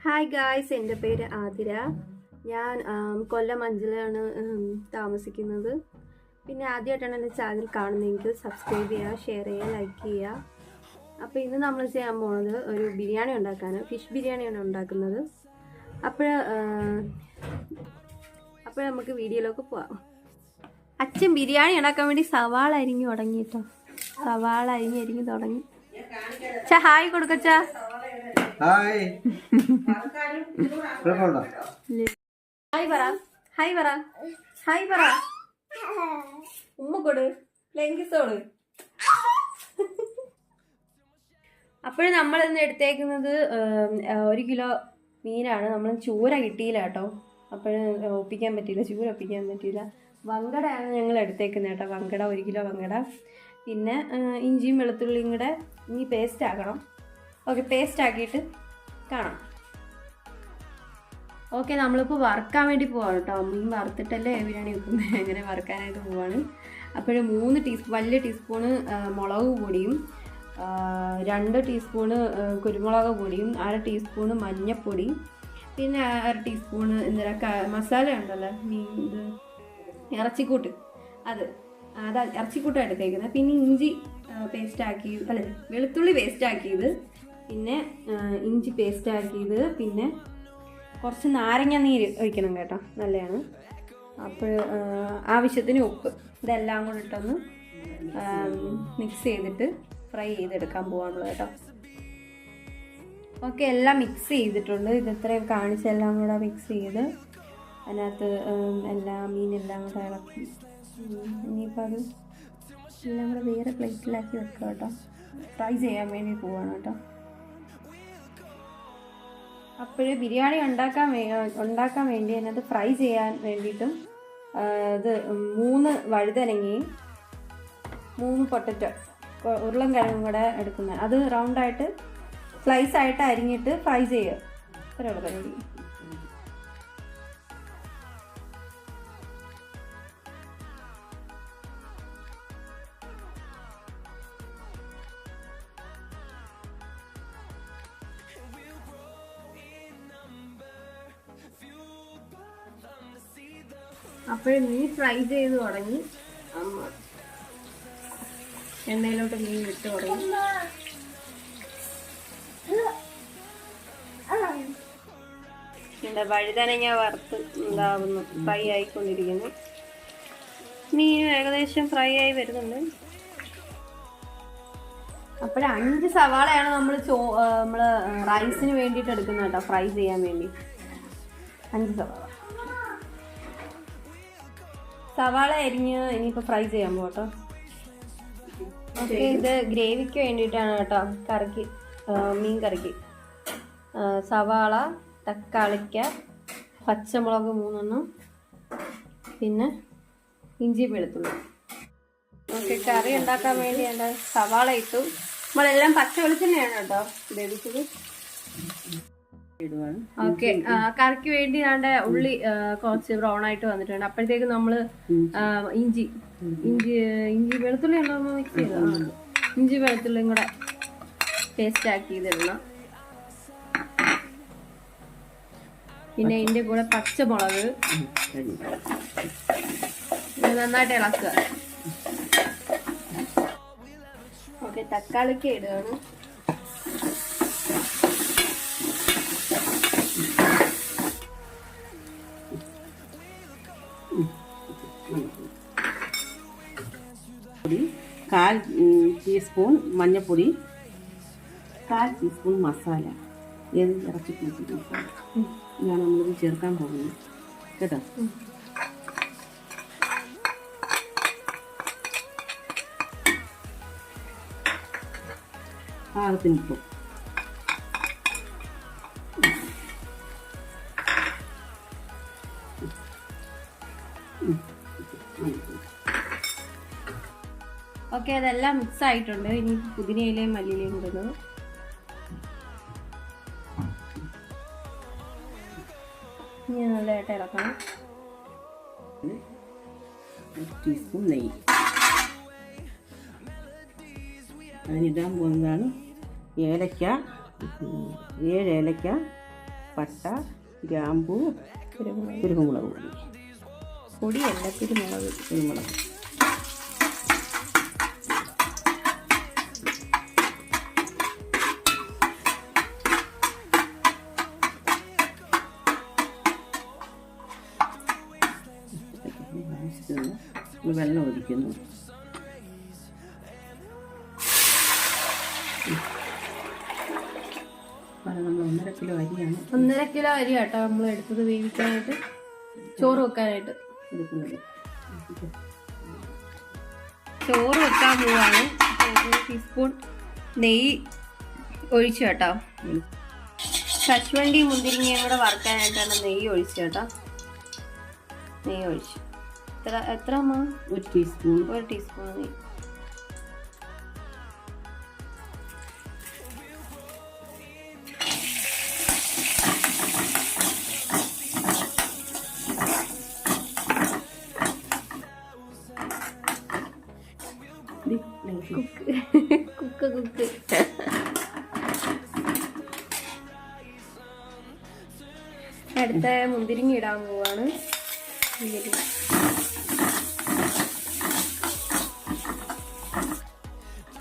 Hi guys, എൻ്റെ പേര് ആതിര. ഞാൻ കൊല്ലം അഞ്ചലാണ് താമസിക്കുന്നത്. പിന്നെ ആദ്യമായിട്ടാണ് എൻ്റെ ചാനൽ കാണുന്നതെങ്കിൽ സബ്സ്ക്രൈബ് ചെയ്യുക, ഷെയർ ചെയ്യുക, ലൈക്ക് ചെയ്യുക. അപ്പോൾ ഇന്ന് നമ്മൾ ചെയ്യാൻ പോകുന്നത് ഒരു ബിരിയാണി ഉണ്ടാക്കാനാണ്. ഫിഷ് ബിരിയാണിയാണ് ഉണ്ടാക്കുന്നത്. അപ്പോൾ നമുക്ക് വീഡിയോയിലേക്ക് പോവാം. അച്ഛൻ ബിരിയാണി ഉണ്ടാക്കാൻ വേണ്ടി സവാള അരിഞ്ഞു തുടങ്ങി കേട്ടോ. സവാള അരിഞ്ഞ് തുടങ്ങി. ഹായ് കൊടുക്കച്ചാ. ഹായ് പറ, ഹായ് പറ, ഹായ് പറ, ഉമ്മ കൊടു, ലെങ്കിസോട്. അപ്പോഴും നമ്മൾ ഇന്ന് എടുത്തേക്കുന്നത് 1 കിലോ മീനാണ്. നമ്മൾ ചൂര കിട്ടിയില്ല കേട്ടോ. അപ്പോഴും ഒപ്പിക്കാൻ പറ്റിയില്ല, ചൂര ഒപ്പിക്കാൻ പറ്റിയില്ല. വങ്കടയാണ് ഞങ്ങൾ എടുത്തേക്കുന്നത് കേട്ടോ. വങ്കട 1 കിലോ വങ്കട. പിന്നെ ഇഞ്ചിയും വെളുത്തുള്ളിയും കൂടെ ഇനി പേസ്റ്റ് ആക്കണം. ഓക്കെ, പേസ്റ്റ് ആക്കിയിട്ട് കാണാം. ഓക്കെ, നമ്മളിപ്പോൾ വറുക്കാൻ വേണ്ടി പോവാണ് കേട്ടോ. മീൻ വറുത്തിട്ടല്ലേ ബിരിയാണി വെക്കുന്നത്, അങ്ങനെ വറുക്കാനായിട്ട് പോവാണ്. അപ്പോഴും 3 വലിയ ടീസ്പൂണ് മുളക് പൊടിയും 2 ടീസ്പൂണ് കുരുമുളക് പൊടിയും 1/2 ടീസ്പൂണ് മഞ്ഞൾപ്പൊടി, പിന്നെ 1/2 ടീസ്പൂണ് മസാല ഉണ്ടല്ലോ, ഇത് ഇറച്ചിക്കൂട്ട്, അത് ഇറച്ചിക്കൂട്ടാണ് എടുത്തേക്കുന്നത്. പിന്നെ ഇഞ്ചി പേസ്റ്റ് ആക്കി, വെളുത്തുള്ളി പേസ്റ്റ് ആക്കിയത്, പിന്നെ ഇഞ്ചി പേസ്റ്റ് ആക്കിയത്, പിന്നെ കുറച്ച് നാരങ്ങ നീര് ഒഴിക്കണം കേട്ടോ, നല്ലതാണ്. അപ്പോൾ ആവശ്യത്തിന് ഉപ്പ്, ഇതെല്ലാം കൂടെ ഇട്ടൊന്ന് മിക്സ് ചെയ്തിട്ട് ഫ്രൈ ചെയ്തെടുക്കാൻ പോകാനുള്ളത് കേട്ടോ. ഓക്കെ, എല്ലാം മിക്സ് ചെയ്തിട്ടുണ്ട്. ഇത് ഇത്രയും കാണിച്ചെല്ലാം കൂടെ മിക്സ് ചെയ്ത് അതിനകത്ത് മീനെല്ലാം കൂടെ ഇളക്കി ഇനിയിപ്പോൾ അത് എല്ലാം കൂടെ വേറെ പ്ലേറ്റിലാക്കി വെക്കുക കേട്ടോ. ഫ്രൈ ചെയ്യാൻ വേണ്ടി പോവാണ് കേട്ടോ. അപ്പോഴേ ബിരിയാണി ഉണ്ടാക്കാൻ വേണ്ടി അതിനകത്ത് ഫ്രൈ ചെയ്യാൻ വേണ്ടിയിട്ടും ഇത് 3 വഴുതനങ്ങയും 3 പൊട്ടറ്റോ ഉരുളൻകിഴങ്ങും കൂടെ എടുക്കുന്നത്. അത് റൗണ്ടായിട്ട് സ്ലൈസ് ആയിട്ട് അരിഞ്ഞിട്ട് ഫ്രൈ ചെയ്യുക. ഇത്രയുള്ള പരിപാടി. അപ്പോൾ മീൻ ഫ്രൈ ചെയ്ത് തുടങ്ങി. അമ്മ എണ്ണയിലോട്ട് മീൻ ഇട്ട് തുടങ്ങി. വഴുതനങ്ങ വറുത്ത് ഉണ്ടാവുന്നു, ഫ്രൈ ആയിക്കൊണ്ടിരിക്കുന്നു. മീൻ ഏകദേശം ഫ്രൈ ആയി വരുന്നുണ്ട്. അപ്പോൾ 5 സവാളയാണ് നമ്മൾ റൈസിന് വേണ്ടിയിട്ട് എടുക്കുന്നത് കേട്ടോ, ഫ്രൈ ചെയ്യാൻ വേണ്ടി. 5 സവാള അരിഞ്ഞ് ഇനിയിപ്പോൾ ഫ്രൈ ചെയ്യാൻ പോട്ടോ. ഓക്കെ, ഇത് ഗ്രേവിക്ക് വേണ്ടിയിട്ടാണ് കേട്ടോ, കറിക്ക്, മീൻ കറിക്ക്. സവാള, തക്കാളിക്ക, പച്ചമുളക് 3 പിന്നെ ഇഞ്ചി വെളുത്തുള്ളി. ഓക്കെ, കറി ഉണ്ടാക്കാൻ വേണ്ടി സവാള ഇട്ടു. നമ്മളെല്ലാം പച്ച വെളിച്ചെണ്ണയാണ് കേട്ടോ ഉപയോഗിച്ചത്. ഓക്കെ, കറിക്ക് വേണ്ടി ഉള്ളി കുറച്ച് ബ്രൗൺ ആയിട്ട് വന്നിട്ടുണ്ട്. അപ്പോഴത്തേക്ക് നമ്മള് ഇഞ്ചി വെളുത്തുള്ളി ഉണ്ടോ മിക്സ് ചെയ്ത് ഇഞ്ചി വെളുത്തുള്ളിയും കൂടെ പേസ്റ്റ് ആക്കി ഇതിടണം. പിന്നെ ഇതിന്റെ കൂടെ പച്ചമുളക് നന്നായിട്ട് ഇളക്കുക. ഓക്കെ, തക്കാളിക്ക് ഇടുകയാണ്. കാൽ ടീസ്പൂൺ മഞ്ഞൾപ്പൊടി, 1/4 ടീസ്പൂൺ മസാല, ഇറച്ചിക്കൂട്ടി മസാല ഇതാണ് നമ്മളിത് ചേർക്കാൻ പോകുന്നത് കേട്ടോ. പാകത്തിന് ഉപ്പ്. ഓക്കെ, അതെല്ലാം മിക്സ് ആയിട്ടുണ്ട്. ഇനി പുതിനയിലയും മല്ലിയിലയും ഇടുന്നത്. ഇനി നല്ലതായിട്ട് ഇളക്കണം. 1 ടീസ്പൂൺ നെയ്യ്. അതിനിടാൻ പോകുന്നതാണ് ഏലക്ക, 7 ഏലക്ക, പട്ട, ഗ്രാമ്പൂ, കുരുമുളക് കുരുമുളക് പൊടി. പൊടിയല്ല, കുരുമുളക്. കുരുമുളക്. വെള്ളം ഒഴിക്കുന്നു. നമ്മൾ 1.5 കിലോ അരിയാണ് 1.5 കിലോ അരി കേട്ടോ നമ്മൾ എടുത്തത് വേവിക്കാനായിട്ട്, ചോറ് വെക്കാനായിട്ട് എടുക്കുന്നത്. ചോറ് വെക്കാൻ പോവാണ്. 1 ടീസ്പൂൺ നെയ്യ് ഒഴിച്ചു കേട്ടോ. കശുവണ്ടി മുന്തിരിങ്ങയും കൂടെ വറുക്കാനായിട്ടാണ് നെയ്യ് ഒഴിച്ചു കേട്ടോ. നെയ്യ് ഒഴിച്ചു. എത്ര അമ്മ? 1 ടീസ്പൂൺ. 1 ടീസ്പൂൺ നെയ്യ്. കുക്ക് അടുത്ത മുന്തിരിങ്ങ ഇടാൻ പോവാണ്.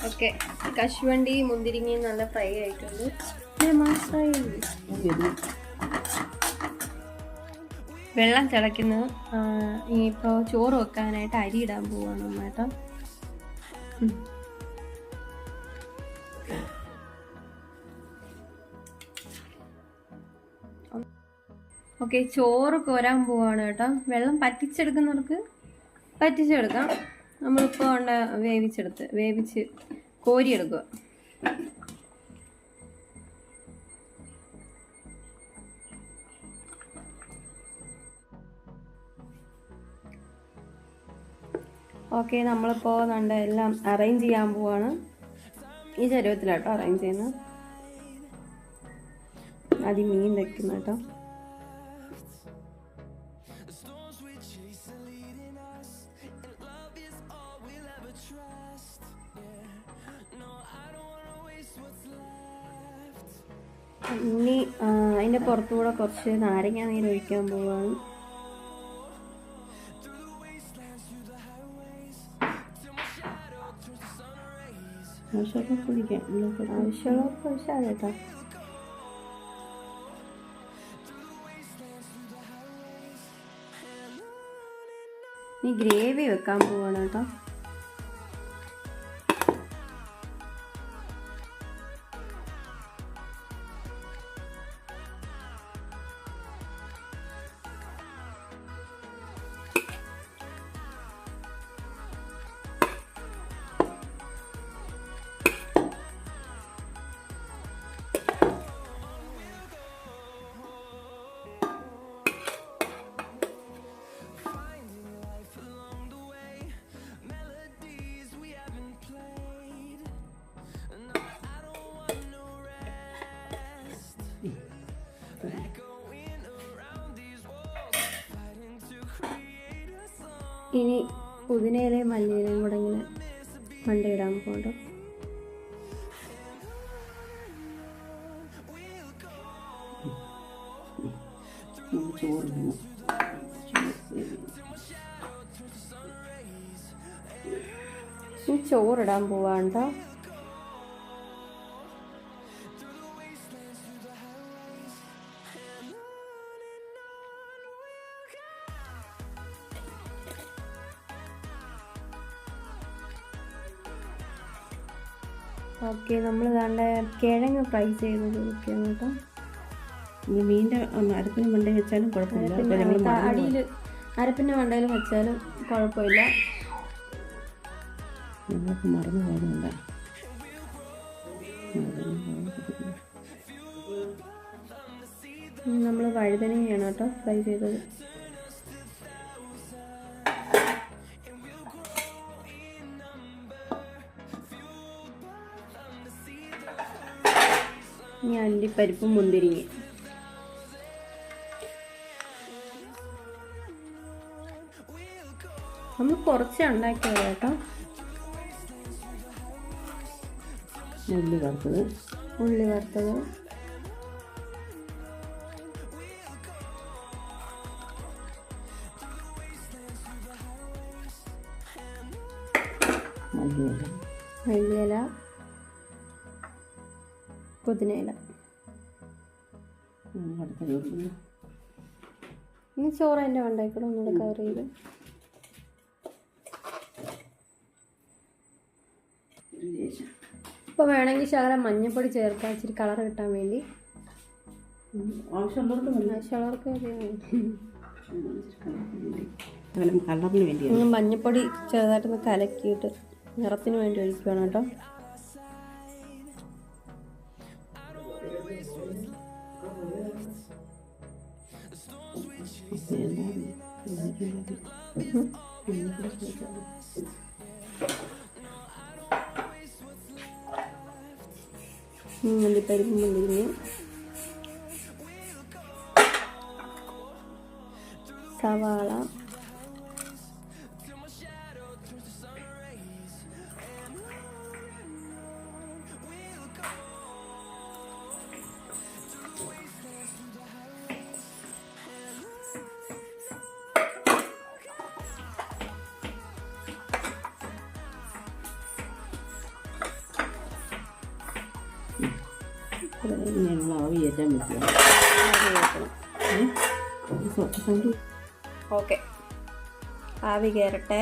ഓക്കെ, കശുവണ്ടി മുന്തിരിങ്ങയും നല്ല ഫ്രൈ ആയിട്ടുണ്ട്. വെള്ളം തിളയ്ക്കുന്നത്. ഇനിയിപ്പോൾ ചോറ് വെക്കാനായിട്ട് അരി ഇടാൻ പോവാണ് അമ്മ കേട്ടോ. ഓക്കെ, ചോറ് കോരാൻ പോവാണ് കേട്ടോ. വെള്ളം പറ്റിച്ചെടുക്കുന്നവർക്ക് പറ്റിച്ചെടുക്കാം. നമ്മളിപ്പോൾ വേവിച്ച് കോരിയെടുക്കുക. ഓക്കെ, നമ്മളിപ്പോൾ എല്ലാം അറേഞ്ച് ചെയ്യാൻ പോവാണ്. ഈ ചരുവത്തിലാട്ടോ അറേഞ്ച് ചെയ്യുന്നത്. ആദ്യം മീൻ വെക്കുന്ന കേട്ടോ. ഇനി അതിൻ്റെ പുറത്തുകൂടെ കുറച്ച് നാരങ്ങ നീര് ഒഴിക്കാൻ പോവാണ്. ആവശ്യമുള്ളവർക്ക് ഒഴിച്ചാൽ കേട്ടോ. ഇനി ഗ്രേവി വെക്കാൻ പോവാണ് കേട്ടോ. ഇനി പുതിനയിലയും മല്ലിയിലയും കൂടെ ഇങ്ങനെ മണ്ടയിടാൻ പോകട്ടോ. ചോറിടാൻ പോവാണ്ടോ. ഓക്കെ, നമ്മൾ ഇതാണ്ട് കിഴങ്ങ് ഫ്രൈ ചെയ്തത് വെക്കുകയാണ് കേട്ടോ. മീനിൻ്റെ അരപ്പിന് മണ്ടയിൽ വെച്ചാലും കുഴപ്പമില്ല. അടിയിൽ അരപ്പിൻ്റെ മണ്ടയിൽ വെച്ചാലും കുഴപ്പമില്ല. ഞങ്ങൾക്ക് മറന്നു പോകുന്നുണ്ട്. നമ്മൾ വഴുതനങ്ങയാണ് കേട്ടോ ഫ്രൈ ചെയ്തത്. ഇനി അണ്ടിപ്പരിപ്പും മുന്തിരിങ്ങ. നമ്മൾ കുറച്ച് ഉണ്ടാക്കിയത് കേട്ടോ. ഉള്ളി വറുത്തത് മല്ലിയില, പുതിനയില. ഇനി ചോറ് അതിൻ്റെ ഉണ്ടായിക്കൂടെ ഒന്നുകൂടെ കവർ ചെയ്ത്. ഇപ്പോൾ വേണമെങ്കിൽ ശകലം മഞ്ഞൾപ്പൊടി ചേർക്കാം, ഇച്ചിരി കളർ കിട്ടാൻ വേണ്ടി. ആവശ്യമുള്ളവർക്ക് കളറിന് വേണ്ടി മഞ്ഞൾപ്പൊടി ചെറുതായിട്ടൊന്ന് കലക്കിയിട്ട് നിറത്തിന് വേണ്ടി ഒഴിക്കുകയാണ് കേട്ടോ. മല്ലിപ്പരിപ്പ്, മുന്തിരിങ്ങ, സവാള, ആവി കയറ്റാൻ പറ്റുമോ? ഓക്കെ, ആവി കയറട്ടെ,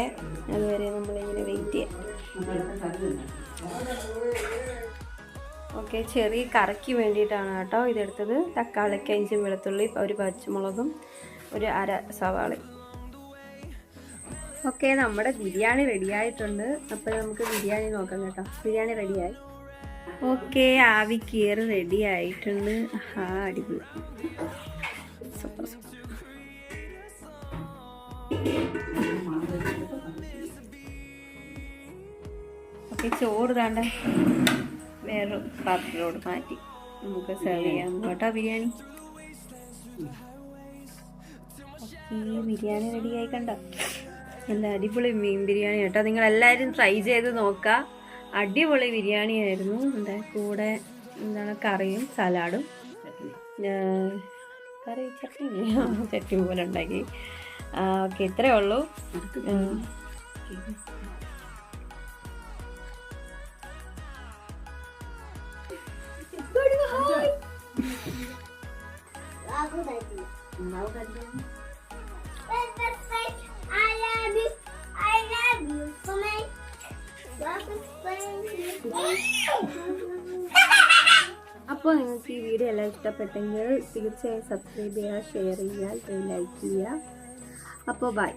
അതുവരെ നമ്മളിങ്ങനെ വെയിറ്റ് ചെയ്യാം. ഓക്കെ, ചെറിയ കറിക്ക് വേണ്ടിയിട്ടാണ് കേട്ടോ ഇതെടുത്തത്. തക്കാളിക്ക് 5 വെളുത്തുള്ളി, ഒരു പച്ചമുളകും, ഒരു അര സവാളയും. ഓക്കെ, നമ്മുടെ ബിരിയാണി റെഡിയായിട്ടുണ്ട്. അപ്പോൾ നമുക്ക് ബിരിയാണി നോക്കാം കേട്ടോ. ബിരിയാണി റെഡിയായി. ഓക്കെ, ആവി കയറി റെഡി ആയിട്ടുണ്ട്. അടിപൊളി, സൂപ്പർ സൂപ്പർ. ഓക്കെ, ചോറ് താണ്ട വേറൊരു പാത്രത്തിലോട്ട് മാറ്റി നമുക്ക് സെർവ് ചെയ്യാം കേട്ടോ ബിരിയാണി. ഈ ബിരിയാണി റെഡിയായി കണ്ടോ? നല്ല അടിപൊളി മീൻ ബിരിയാണി കേട്ടോ. നിങ്ങളെല്ലാവരും ട്രൈ ചെയ്ത് നോക്കുക. അടിപൊളി ബിരിയാണി ആയിരുന്നു. എൻ്റെ കൂടെ എന്താണ് കറിയും സലാഡും, കറി ചട്നി ചട്നി പോലെ ഉണ്ടാക്കി. ഓക്കെ, ഇത്രയേ ഉള്ളൂ. അപ്പോൾ നിങ്ങൾക്ക് ഈ വീഡിയോ എല്ലാം ഇഷ്ടപ്പെട്ടെങ്കിൽ തീർച്ചയായും സബ്സ്ക്രൈബ് ചെയ്യുക, ഷെയർ ചെയ്യുക, ലൈക്ക് ചെയ്യുക. അപ്പോൾ ബൈ.